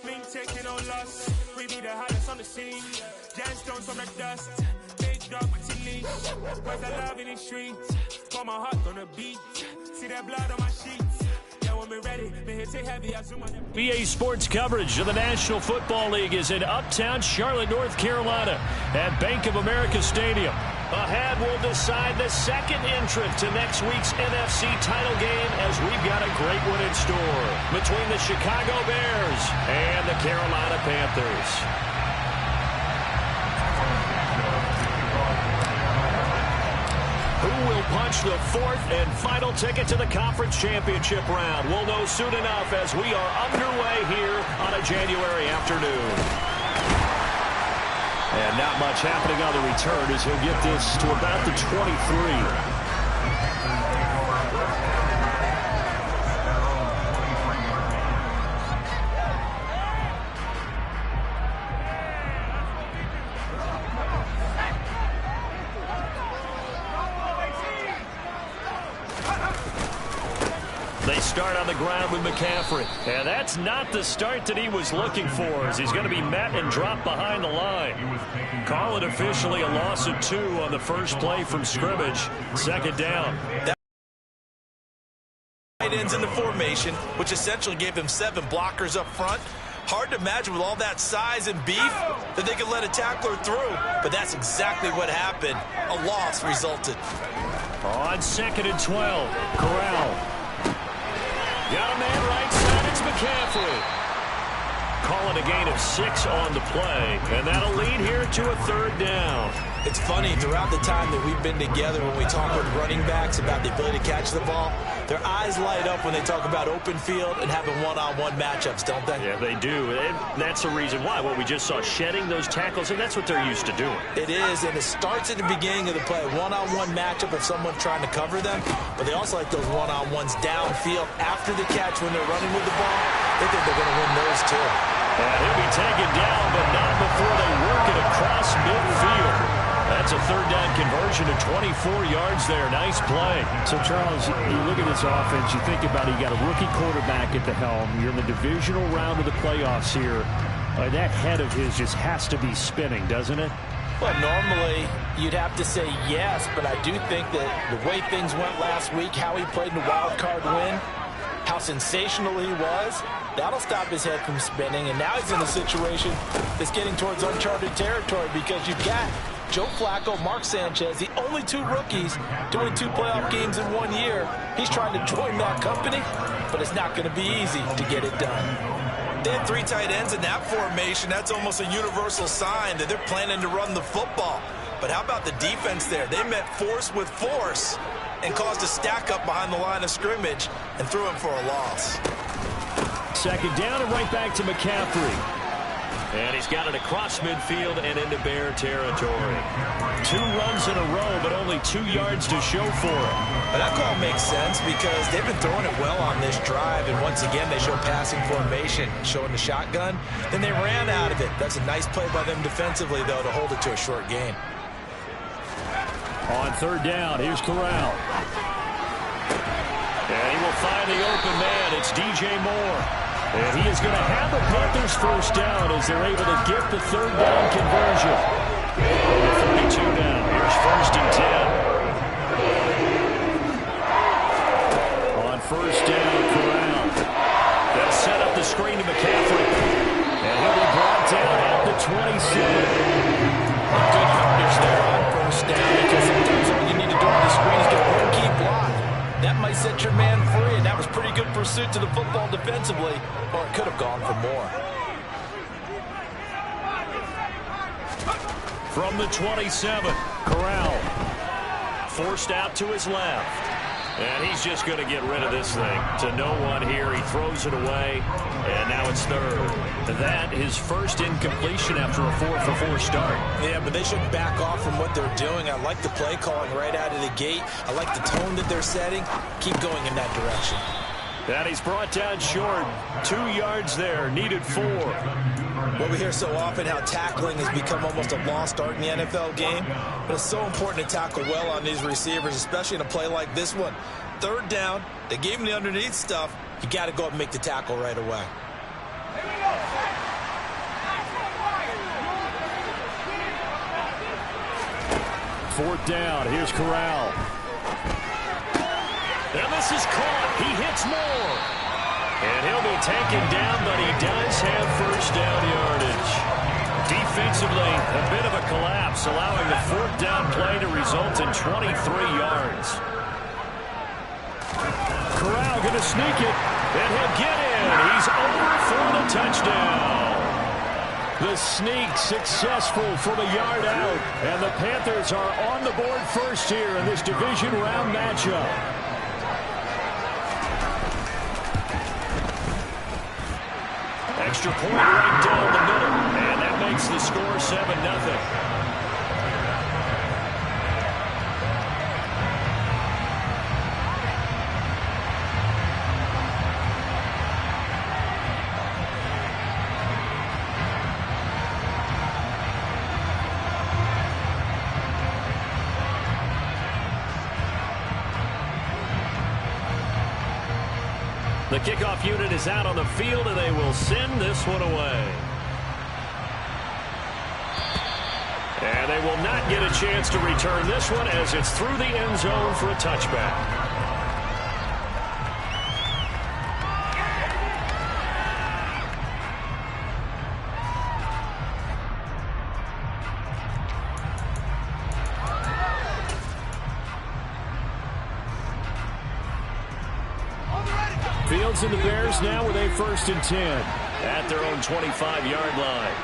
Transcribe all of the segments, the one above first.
Me taking no loss. We be the hottest on the scene. Gemstones from the dust. Big dog with your leash. Where's the love in the streets? Pour my heart on the beat. See that blood on my sheets. Yeah, when we ready, me hit it heavy. I zoom on them. BA Sports coverage of the National Football League is in Uptown Charlotte, North Carolina at Bank of America Stadium. Ahead will decide the second entrant to next week's NFC title game, as we've got a great one in store between the Chicago Bears and the Carolina Panthers. Who will punch the fourth and final ticket to the conference championship round? We'll know soon enough as we are underway here on a January afternoon. And not much happening on the return as he'll get this to about the 23. They start on the ground with McCaffrey. And that's not the start that he was looking for, as he's going to be met and dropped behind the line. Call it officially a loss of 2 on the first play from scrimmage. Second down. Tight ends in the formation, which essentially gave them 7 blockers up front. Hard to imagine with all that size and beef that they could let a tackler through. But that's exactly what happened. A loss resulted. On 2nd and 12, Corral. Got a man right side, it's McCaffrey. Calling a gain of 6 on the play, and that'll lead here to a 3rd down. It's funny, throughout the time that we've been together, when we talk with running backs about the ability to catch the ball, their eyes light up when they talk about open field and having one-on-one matchups, don't they? Yeah, they do. And that's the reason why. What we just saw, shedding those tackles, and that's what they're used to doing. It is, and it starts at the beginning of the play, one-on-one matchup of someone trying to cover them, but they also like those one-on-ones downfield after the catch when they're running with the ball. They think they're going to win those too. And he'll be taken down, but not before they work it across midfield. That's a 3rd down conversion to 24 yards there. Nice play. So, Charles, you look at this offense, you think about it, you got a rookie quarterback at the helm. You're in the divisional round of the playoffs here. That head of his just has to be spinning, doesn't it? Well, normally you'd have to say yes, but I do think that the way things went last week, how he played in the wild card win, how sensational he was, that'll stop his head from spinning. And now he's in a situation that's getting towards uncharted territory because you've got Joe Flacco, Mark Sanchez, the only 2 rookies doing 2 playoff games in 1 year. He's trying to join that company, but it's not going to be easy to get it done. They had 3 tight ends in that formation. That's almost a universal sign that they're planning to run the football. But how about the defense there? They met force with force and caused a stack up behind the line of scrimmage and threw him for a loss. 2nd down and right back to McCaffrey. And he's got it across midfield and into Bear territory. 2 runs in a row, but only 2 yards to show for it. But that call makes sense because they've been throwing it well on this drive, and once again they show passing formation, showing the shotgun. Then they ran out of it. That's a nice play by them defensively, though, to hold it to a short gain. On 3rd down, here's Corral. And he will find the open man. It's DJ Moore. And he is going to have the Panthers 1st down as they're able to get the 3rd down conversion. 32 now. Here's 1st and 10. On 1st down, Corral. They'll set up the screen to McCaffrey. And he'll be brought down at the 27. Good yardage there on 1st down because sometimes all you need to do on the screen is get one key block. That might set your man free, and that was pretty good pursuit to the football defensively, or it could have gone for more. From the 27, Corral forced out to his left. And he's just going to get rid of this thing. To no one here. He throws it away. And now it's third. That his first incompletion after a 4-for-4 start. Yeah, but they shouldn't back off from what they're doing. I like the play calling right out of the gate. I like the tone that they're setting. Keep going in that direction. And he's brought down short. 2 yards there. Needed 4. Well, we hear so often how tackling has become almost a lost art in the NFL game. But it's so important to tackle well on these receivers, especially in a play like this one. Third down, they gave him the underneath stuff. You got to go up and make the tackle right away. Fourth down. Here's Corral. And this is caught. He hits more. And he'll be taken down, but he does have first down yardage. Defensively, a bit of a collapse, allowing the fourth down play to result in 23 yards. Corral going to sneak it. And he'll get in. He's over for the touchdown. The sneak successful from a yard out. And the Panthers are on the board first here in this division round matchup. Extra point right down the middle. And that makes the score 7-0. The kickoff unit is out on the field, and they will send this one away. And they will not get a chance to return this one as it's through the end zone for a touchback. Fields and the Bears now with a 1st and 10. At their own 25-yard line.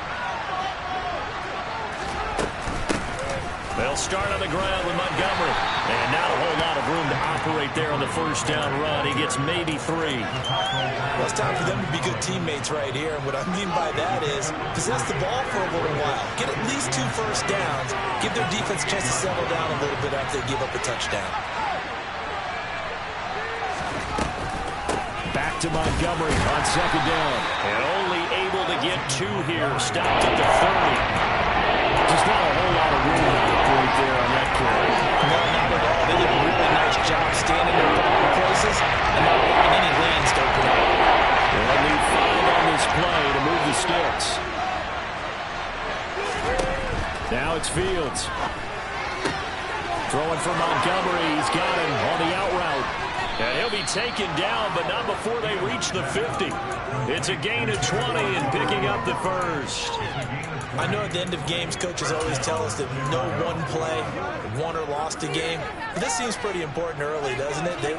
They'll start on the ground with Montgomery. And not a whole lot of room to operate there on the first down run. He gets maybe 3. Well, it's time for them to be good teammates right here. And what I mean by that is possess the ball for a little while. Get at least 2 first downs. Give their defense a chance to settle down a little bit after they give up a touchdown. Back to Montgomery on 2nd down. And only able to get 2 here. Stopped at the 30. Just not a whole lot of room at the point there on that carry. No, not at all. They did a really nice job standing in proper places and not letting any lanes to open up. They'll need 5 on this play to move the sticks. Now it's Fields. Throwing for Montgomery. He's got him on the out route. And he'll be taken down, but not before they reach the 50. It's a gain of 20 and picking up the first. I know at the end of games, coaches always tell us that no one play won or lost a game. But this seems pretty important early, doesn't it?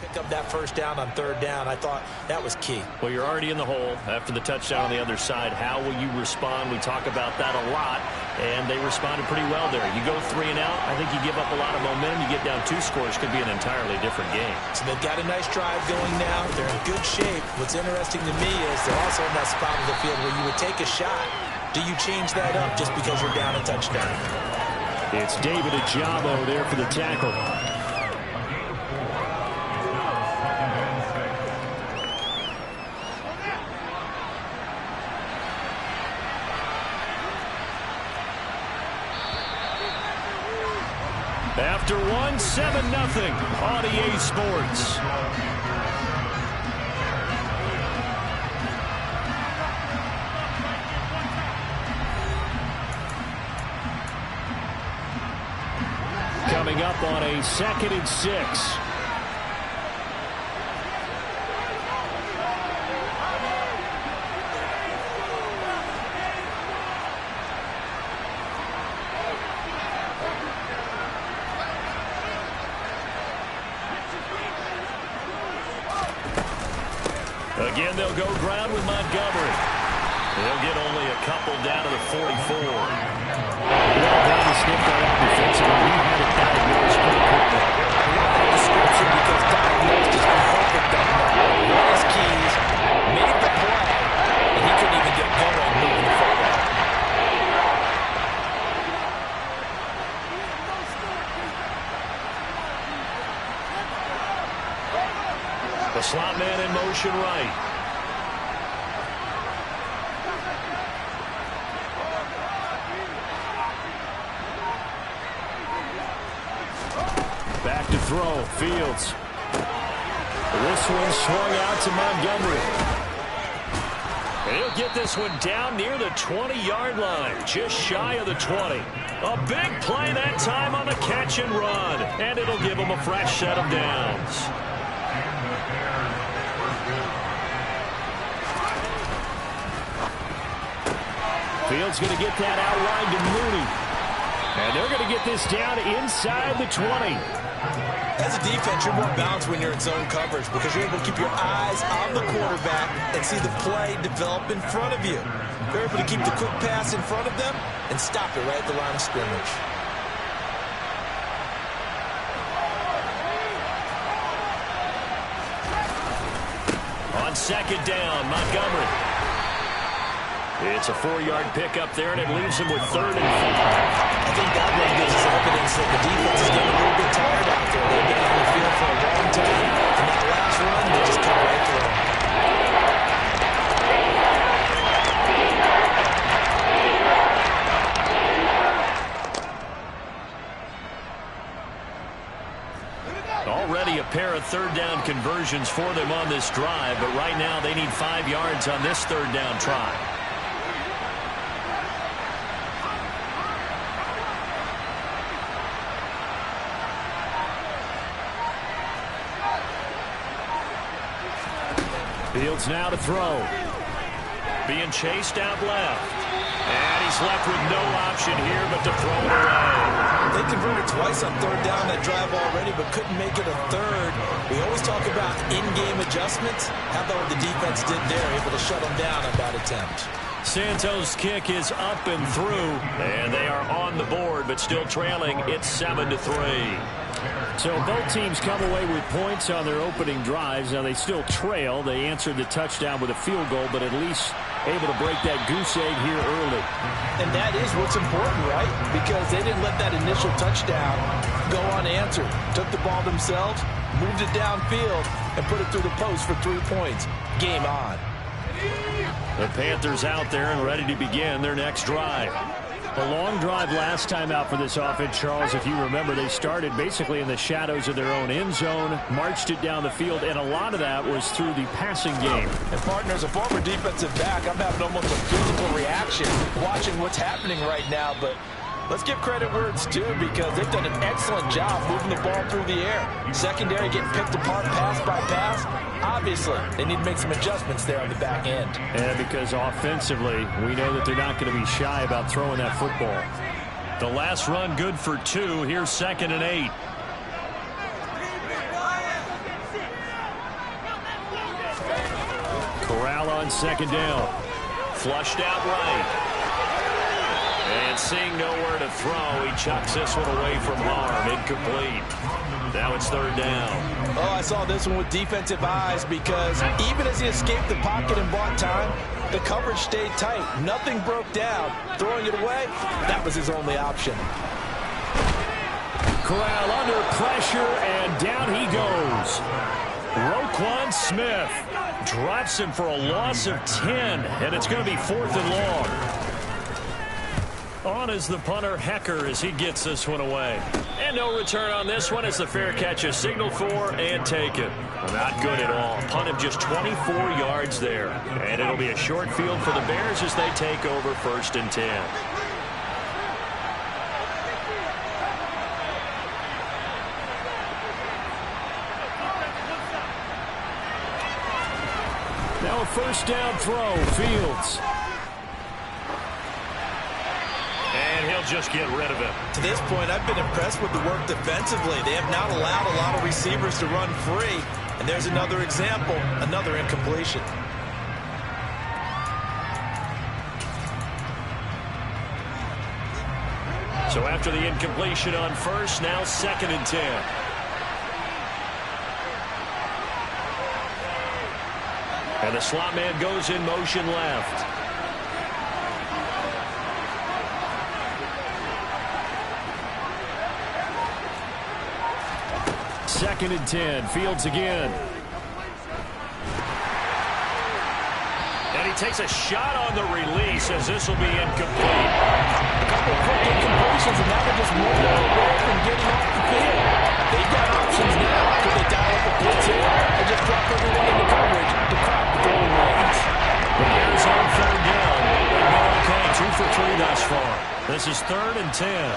Pick up that first down on third down. I thought that was key. Well, you're already in the hole after the touchdown on the other side. How will you respond? We talk about that a lot, and they responded pretty well there. You go 3 and out, I think you give up a lot of momentum. You get down 2 scores, could be an entirely different game. So they've got a nice drive going now. They're in good shape. What's interesting to me is they're also in that spot of the field where you would take a shot. Do you change that up just because you're down a touchdown? It's David Ajabo there for the tackle. After 7-0 on EA Sports. Coming up on a 2nd and 6. Again, they'll go ground with Montgomery. They'll get only a couple down to the 44. Well, Brown sniffed that out defensively. He had it diagnosed pretty quickly. I love that description because diagnosed is perfect on that. One of his keys made the play, and he couldn't even get going moving the football. The slot man in motion right. Back to throw. Fields. This one swung out to Montgomery. He'll get this one down near the 20-yard line, just shy of the 20. A big play that time on the catch and run, and it'll give him a fresh set of downs. Fields going to get that outline to Mooney. And they're going to get this down inside the 20. As a defense, you're more balanced when you're in zone coverage because you're able to keep your eyes on the quarterback and see the play develop in front of you. You're able to keep the quick pass in front of them and stop it right at the line of scrimmage. On 2nd down, Montgomery. It's a 4-yard pickup there, and it leaves him with 3rd and 4. I think that one gives us evidence that the defense is getting a little bit tired out there. They've been on the field for a long time, and that last run, they just come right through. Already a pair of 3rd down conversions for them on this drive, but right now they need 5 yards on this 3rd down try. Fields now to throw. Being chased out left. And he's left with no option here but to throw it away. They converted twice on 3rd down that drive already, but couldn't make it a 3rd. We always talk about in-game adjustments. How about what the defense did there, able to shut them down on that attempt. Santos' kick is up and through, and they are on the board, but still trailing. It's 7-3. So both teams come away with points on their opening drives. Now they still trail. They answered the touchdown with a field goal, but at least able to break that goose egg here early. And that is what's important, right? Because they didn't let that initial touchdown go unanswered. Took the ball themselves, moved it downfield, and put it through the post for 3 points. Game on. The Panthers out there and ready to begin their next drive. A long drive last time out for this offense, Charles. If you remember, they started basically in the shadows of their own end zone, marched it down the field, and a lot of that was through the passing game. And, partner, as a former defensive back, I'm having almost a physical reaction watching what's happening right now. But let's give credit where it's due because they've done an excellent job moving the ball through the air. Secondary getting picked apart pass by pass. Obviously, they need to make some adjustments there on the back end. And because offensively, we know that they're not going to be shy about throwing that football. The last run good for 2. Here's 2nd and 8. Corral on second down. Flushed out right. And seeing nowhere to throw, he chucks this one away from harm. Incomplete. Now it's third down. Oh, I saw this one with defensive eyes because even as he escaped the pocket and bought time, the coverage stayed tight. Nothing broke down. Throwing it away, that was his only option. Corral under pressure, and down he goes. Roquan Smith drops him for a loss of 10, and it's going to be 4th and long. On is the punter, Hecker, as he gets this one away. And no return on this one as the fair catch is signaled for and taken. Not good at all. Punt of just 24 yards there. And it'll be a short field for the Bears as they take over 1st and 10. Now a first down throw, Fields. And he'll just get rid of it. To this point, I've been impressed with the work defensively. They have not allowed a lot of receivers to run free. And there's another example, another incompletion. So after the incompletion on first, now 2nd and 10. And the slot man goes in motion left. Second and 10. Fields again. And he takes a shot on the release as this will be incomplete. A couple of quick incompletions, and now they're just moving away from getting off the field. They've got options now. Could they dial up the blitz here or just drop everyone into coverage to crack the throwing lanes? The Bears on third down. Okay, 2 for 3 thus far. This is 3rd and 10.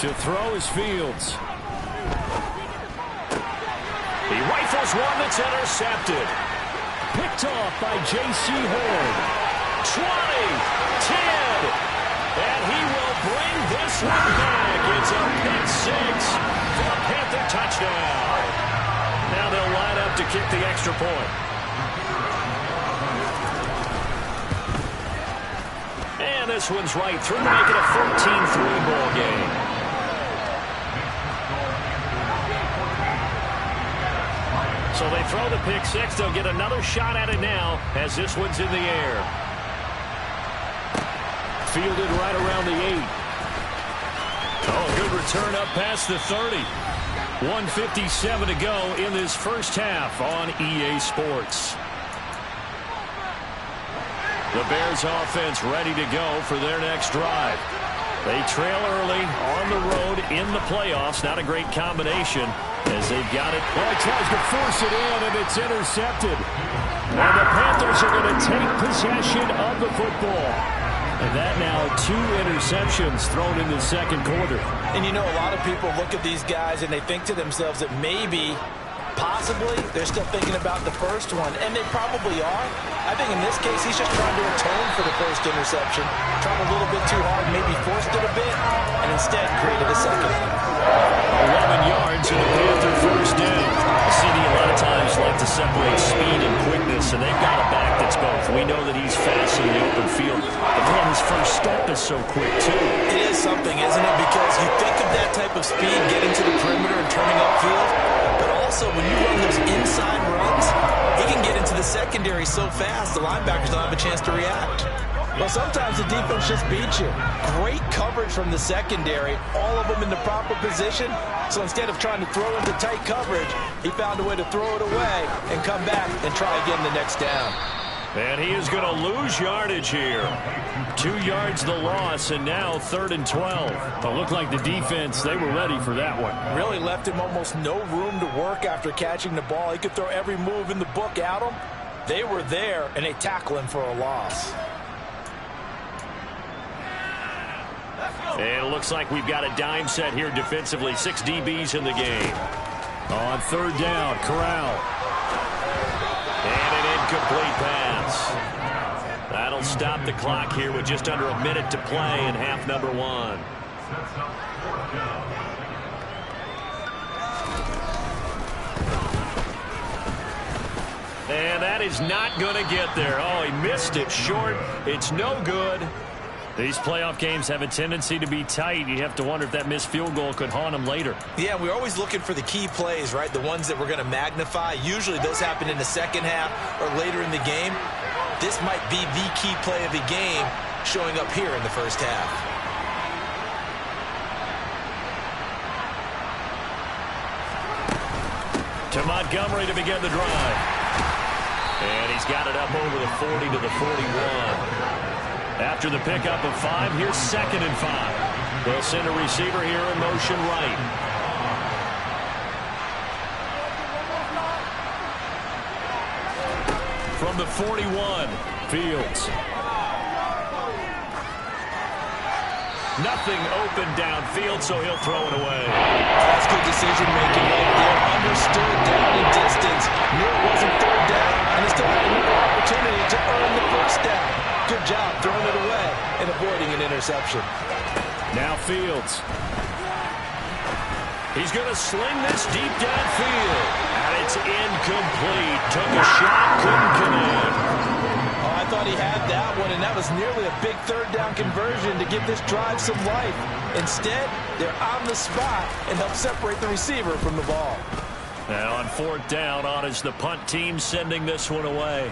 To throw is Fields. He rifles one that's intercepted. Picked off by J.C. Horn. 20, 10, and he will bring this one back. It's a pick six for a Panther touchdown. Now they'll line up to kick the extra point. And this one's right through, to make it a 14-3 ball game. So they throw the pick six. They'll get another shot at it now as this one's in the air. Fielded right around the 8. Oh, good return up past the 30. 1:57 to go in this first half on EA Sports. The Bears offense ready to go for their next drive. They trail early on the road in the playoffs. Not a great combination as they've got it. Well, he tries to force it in, and it's intercepted. And the Panthers are going to take possession of the football. And that now 2 interceptions thrown in the second quarter. And you know, a lot of people look at these guys and they think to themselves that maybe, possibly, they're still thinking about the first one. And they probably are. I think in this case, he's just trying to atone for the first interception. Tried a little bit too hard, maybe forced it a bit, and instead created a second. 11 yards and a Panther first down. CD a lot of times like to separate speed and quickness, and they've got a back that's both. We know that he's fast in the open field, but man, his first step is so quick, too. It is something, isn't it? Because you think of that type of speed getting to the perimeter and turning upfield, but also when you run those inside runs, he can get into the secondary so fast the linebackers don't have a chance to react. Well, sometimes the defense just beats you. Great coverage from the secondary, all of them in the proper position. So instead of trying to throw into tight coverage, he found a way to throw it away and come back and try again the next down. And he is going to lose yardage here. 2 yards the loss, and now 3rd and 12. It looked like the defense, they were ready for that one. Really left him almost no room to work after catching the ball. He could throw every move in the book at him. They were there, and they tackle him for a loss. And it looks like we've got a dime set here defensively. 6 DBs in the game. On 3rd down, Corral. And an incomplete pass. That'll stop the clock here with just under a minute to play in half number 1. And that is not going to get there. Oh, he missed it short. It's no good. These playoff games have a tendency to be tight. You have to wonder if that missed field goal could haunt him later. Yeah, we're always looking for the key plays, right? The ones that we're going to magnify. Usually those happen in the second half or later in the game. This might be the key play of the game showing up here in the first half. To Montgomery to begin the drive. And he's got it up over the 40 to the 41. After the pickup of 5, here's 2nd and 5. They'll send a receiver here in motion right. From the 41, Fields. Nothing open downfield, so he'll throw it away. That's good decision-making right there. Understood down in distance. Knew it wasn't 3rd down, and he still had another opportunity to earn the 1st down. Good job throwing it away and avoiding an interception. Now Fields. He's going to sling this deep downfield. And it's incomplete. Took a shot, couldn't connect. Oh, I thought he had that one, and that was nearly a big 3rd down conversion to give this drive some life. Instead, they're on the spot and help separate the receiver from the ball. Now on 4th down, on is the punt team sending this one away.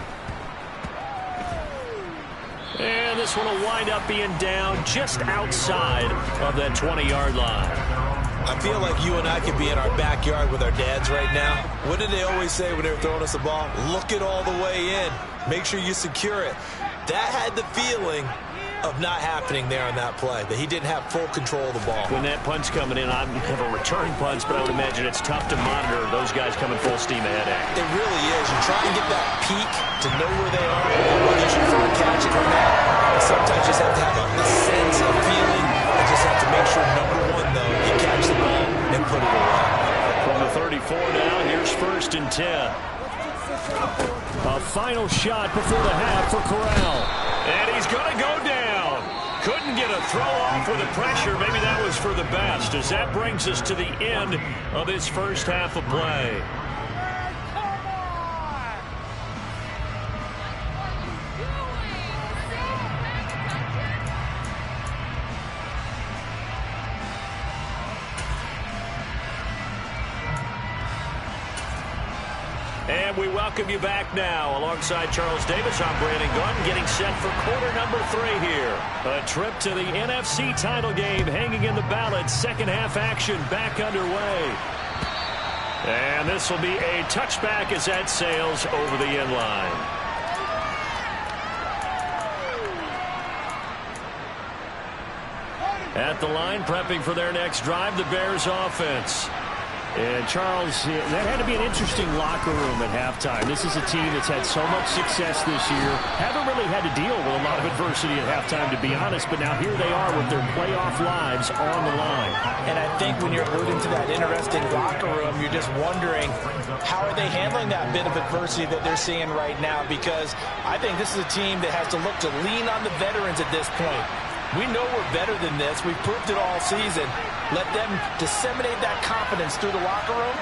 And this one will wind up being down just outside of that 20-yard line. I feel like you and I could be in our backyard with our dads right now. What did they always say when they were throwing us a ball? Look it all the way in. Make sure you secure it. That had the feeling of not happening there on that play, that he didn't have full control of the ball. When that punt's coming in, I have a return punch, but I would imagine it's tough to monitor those guys coming full steam ahead at. It really is. You try and get that peek to know where they are, whether you should throw a catch it or not. And sometimes you just have to have a sense of feeling. You just have to make sure, number one, though, you catch the ball and put it away. From the 34 now, here's 1st and 10. A final shot before the half for Corral. And he's going to go down. Couldn't get a throw off with the pressure. Maybe that was for the best, as that brings us to the end of this first half of play. And we welcome you back now. Alongside Charles Davis, I'm Brandon Gordon, getting set for quarter number 3 here. A trip to the NFC title game hanging in the balance. Second half action back underway. And this will be a touchback as that sails over the end line. At the line, prepping for their next drive, the Bears offense. And, Charles, that had to be an interesting locker room at halftime. This is a team that's had so much success this year. Haven't really had to deal with a lot of adversity at halftime, to be honest. But now here they are with their playoff lives on the line. And I think when you're alluding to that interesting locker room, you're just wondering, how are they handling that bit of adversity that they're seeing right now? Because I think this is a team that has to look to lean on the veterans at this point. We know we're better than this. We've proved it all season. Let them disseminate that confidence through the locker room.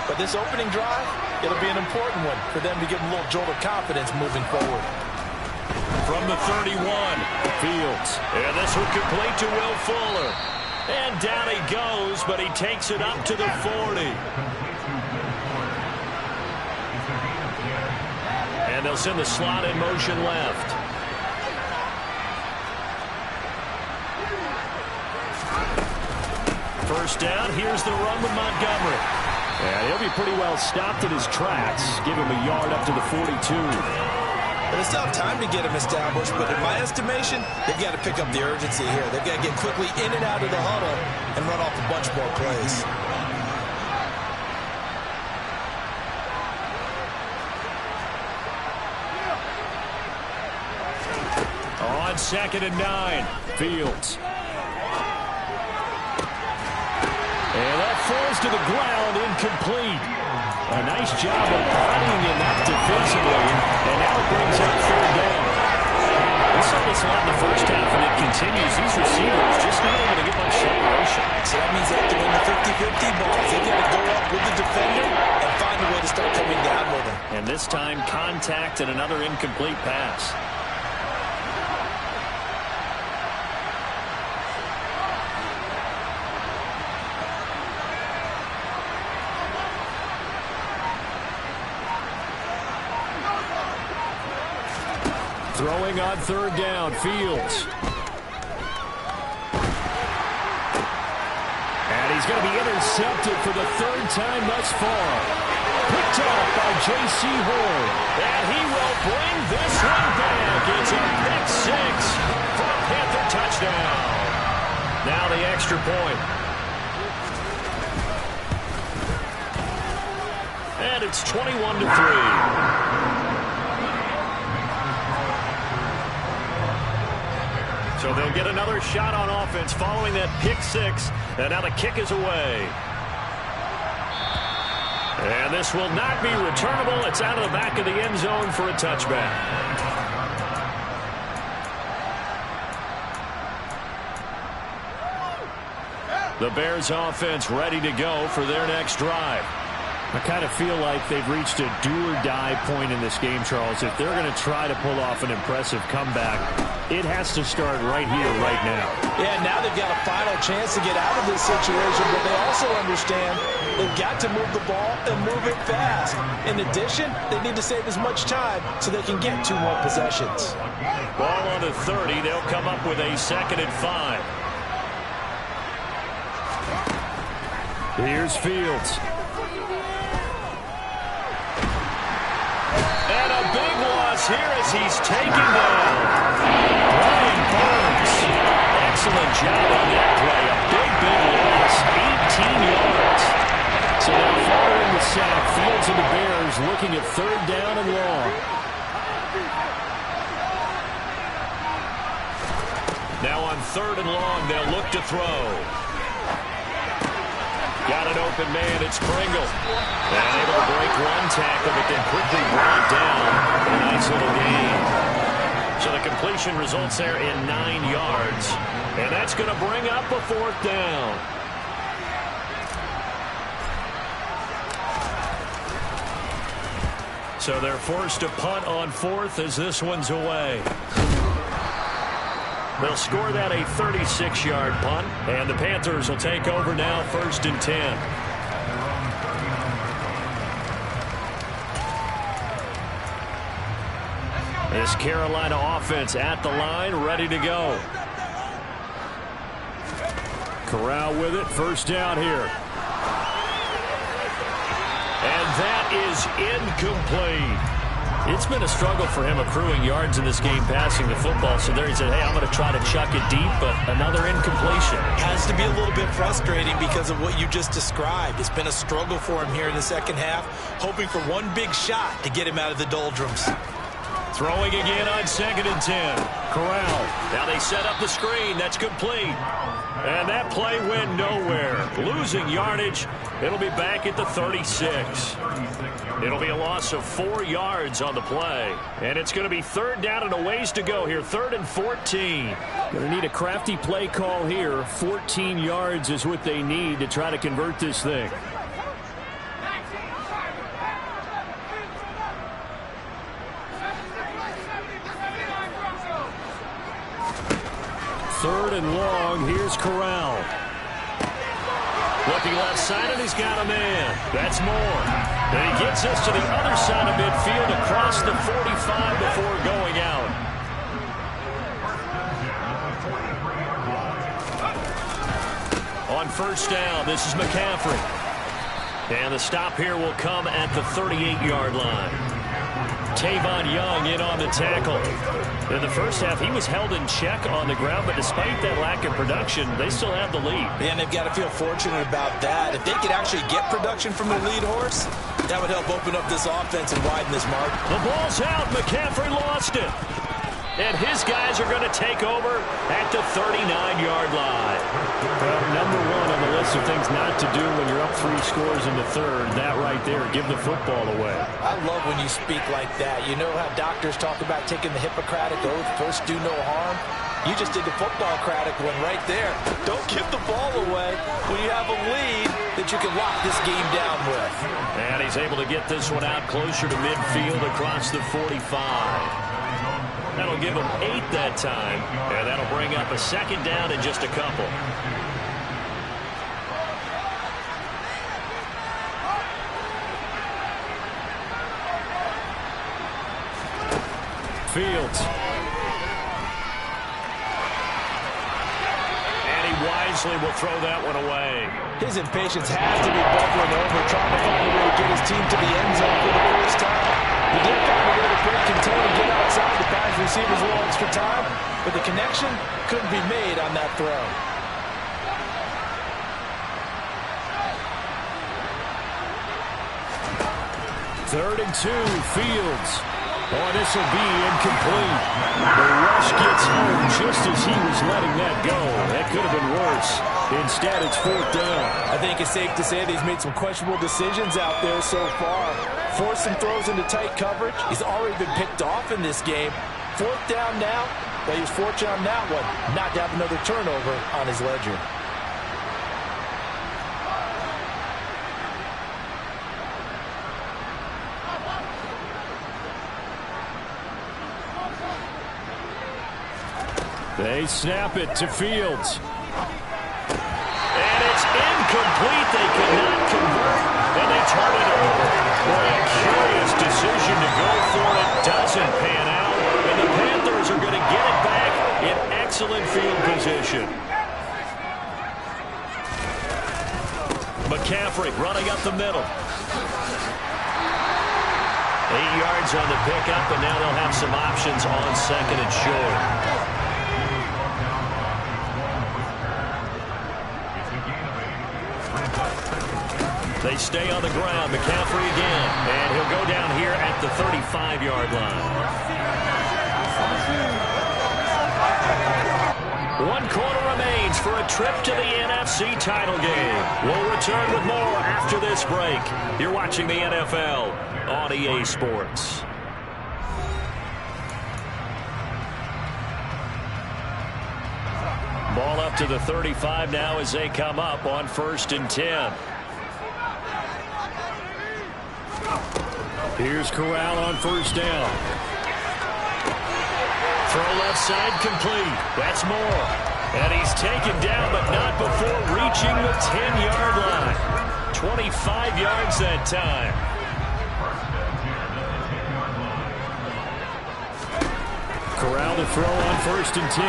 But this opening drive, it'll be an important one for them to give them a little jolt of confidence moving forward. From the 31, Fields. And this one complete to Will Fuller. And down he goes, but he takes it up to the 40. And they'll send the slot in motion left. First down, here's the run with Montgomery. And he'll be pretty well stopped in his tracks. Give him a yard up to the 42. They still have time to get him established, but in my estimation, they've got to pick up the urgency here. They've got to get quickly in and out of the huddle and run off a bunch more plays. On 2nd and 9, Fields. And that falls to the ground, incomplete. A nice job of bodying him up defensively, and now it brings up 3rd down. continues. These receivers just not able to get much separation. So that means they have to win the 50-50 balls. They've got to go up with the defender and find a way to start coming down with him. And this time, contact and another incomplete pass. Throwing on third down, Fields. And he's going to be intercepted for the third time thus far. Picked up by J.C. Horn. And he will bring this one back. It's a pick six for a Panther touchdown. Now the extra point. And it's 21-3. So they'll get another shot on offense following that pick six. And now the kick is away. And this will not be returnable. It's out of the back of the end zone for a touchback. The Bears offense ready to go for their next drive. I kind of feel like they've reached a do-or-die point in this game, Charles. If they're going to try to pull off an impressive comeback, it has to start right here, right now. Yeah, now they've got a final chance to get out of this situation, but they also understand they've got to move the ball and move it fast. In addition, they need to save as much time so they can get 2 more possessions. Ball on the 30. They'll come up with a 2nd and 5. Here's Fields. And a big loss here as he's taken down. Brian Burns. Excellent job on that play. A big loss. 18 yards. So now following the sack, Fields and the Bears looking at 3rd down and long. Now on 3rd and long, they'll look to throw. Got an open man, it's Pringle. And able to break one tackle, but then quickly brought down. A nice little gain. So the completion results there in 9 yards. And that's going to bring up a 4th down. So they're forced to punt on 4th as this one's away. They'll score that a 36-yard punt, and the Panthers will take over now 1st and 10. This Carolina offense at the line, ready to go. Corral with it, 1st down here. And that is incomplete. It's been a struggle for him accruing yards in this game passing the football. So there he said, hey, I'm going to try to chuck it deep, but another incompletion. Has to be a little bit frustrating because of what you just described. It's been a struggle for him here in the 2nd half, hoping for one big shot to get him out of the doldrums. Throwing again on 2nd and 10. Corral. Now they set up the screen. That's complete. And that play went nowhere. Losing yardage. It'll be back at the 36. It'll be a loss of 4 yards on the play. And it's going to be 3rd down and a ways to go here. 3rd and 14. Going to need a crafty play call here. 14 yards is what they need to try to convert this thing. Third and long. Here's Corral. Looking left side, and he's got a man. That's Moore. And he gets us to the other side of midfield across the 45 before going out. On 1st down, this is McCaffrey. And the stop here will come at the 38-yard line. Tavon Young in on the tackle. In the 1st half, he was held in check on the ground, but despite that lack of production, they still have the lead. And they've got to feel fortunate about that. If they could actually get production from their lead horse, that would help open up this offense and widen this mark. The ball's out. McCaffrey lost it. And his guys are going to take over at the 39-yard line. Well, number one on the list of things not to do when you're up 3 scores in the third, that right there, give the football away. I love when you speak like that. You know how doctors talk about taking the Hippocratic Oath, first do no harm? You just did the football-cratic one right there. Don't give the ball away when you have a lead that you can lock this game down with. And he's able to get this one out closer to midfield across the 45. That'll give him 8 that time, and that'll bring up a second down in just a couple. Fields. Wisely will throw that one away. His impatience has to be bubbling over, trying to find a way to get his team to the end zone for the first time. He did find a way to break contain and get outside the pass receivers a little extra time, but the connection couldn't be made on that throw. Third and 2, Fields. Oh, this will be incomplete. The rush gets home just as he was letting that go. That could have been worse. Instead, it's 4th down. I think it's safe to say that he's made some questionable decisions out there so far. Forced some throws into tight coverage. He's already been picked off in this game. 4th down now. But he was fortunate on that one, not to have another turnover on his ledger. They snap it to Fields. And it's incomplete. They could not convert. And they turn it over. Boy, a curious decision to go for it. Doesn't pan out. And the Panthers are going to get it back in excellent field position. McCaffrey running up the middle. 8 yards on the pickup, and now they'll have some options on 2nd and short. They stay on the ground. McCaffrey again. And he'll go down here at the 35-yard line. 1 quarter remains for a trip to the NFC title game. We'll return with more after this break. You're watching the NFL on EA Sports. Ball up to the 35 now as they come up on 1st and 10. Here's Corral on 1st down. Throw left side complete. That's Moore. And he's taken down, but not before reaching the 10-yard line. 25 yards that time. Corral to throw on 1st and 10.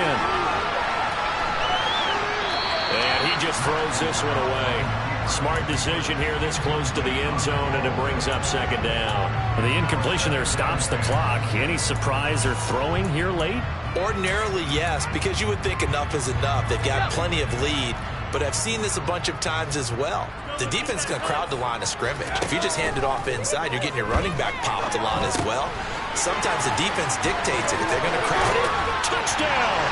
And he just throws this one away. Smart decision here this close to the end zone, and it brings up 2nd down. And the incompletion there stops the clock. Any surprise they're throwing here late? Ordinarily, yes, because you would think enough is enough. They've got plenty of lead, but I've seen this a bunch of times as well. The defense is going to crowd the line of scrimmage. If you just hand it off inside, you're getting your running back popped a lot as well. Sometimes the defense dictates it. If they're going to crowd it, touchdown!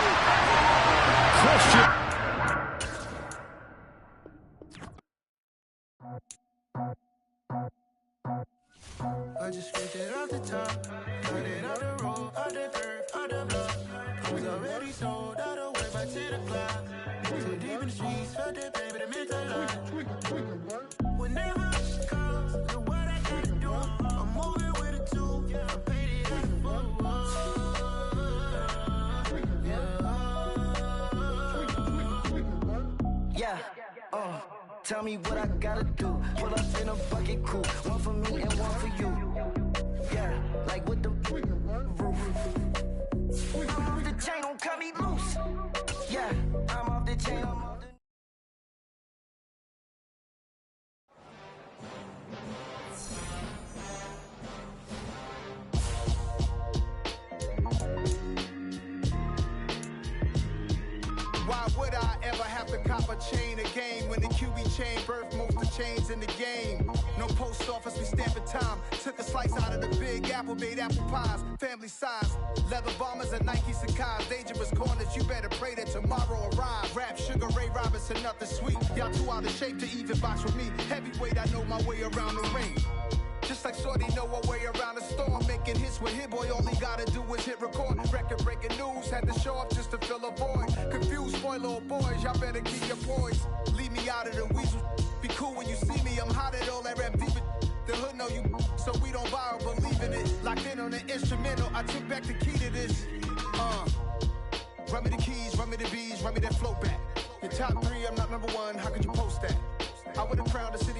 Christian. I just picked it off the top, got it out the road, out the curve, out the block. I was already sold out the way back to the clock. Too deep in the streets, felt that pain, but it meant a lot. Whenever it comes, do what I gotta do. I'm moving with a two, I paid it in full. Yeah, tell me what I gotta do. Pull up in a bucket crew, one for me and one for you. Yeah, like with the roof. I'm off the chain, don't cut me loose. Yeah, I'm off the chain, I'm off the... Why would I ever have to cop a chain again when the QB chain birth most of the chains in the game? No post office, we stamping time. Took a slice out of the big apple, made apple pies, family size. Leather bombers Pumas and Nike Sacai's. Dangerous corners, you better pray that tomorrow arrives. Rap, Sugar Ray Robinson, nothing sweet. Y'all too out of shape to even box with me. Heavyweight, I know my way around the ring. Just like Shorty know her way around the storm. Making hits with Hit Boy, all he gotta do is hit record. Record breaking news, had to show up just to fill a void. Confused, spoiler boys, y'all better keep your poise. Leave me out of the weasel. Be cool when you see me, I'm hot at all that rap deep. The hood know you, so we don't borrow, believe in it. Locked in on the instrumental, I took back the key to this. Run me the keys, run me the bees, run me that flow back. Your top 3, I'm not number 1, how could you post that? I would've crowned the city.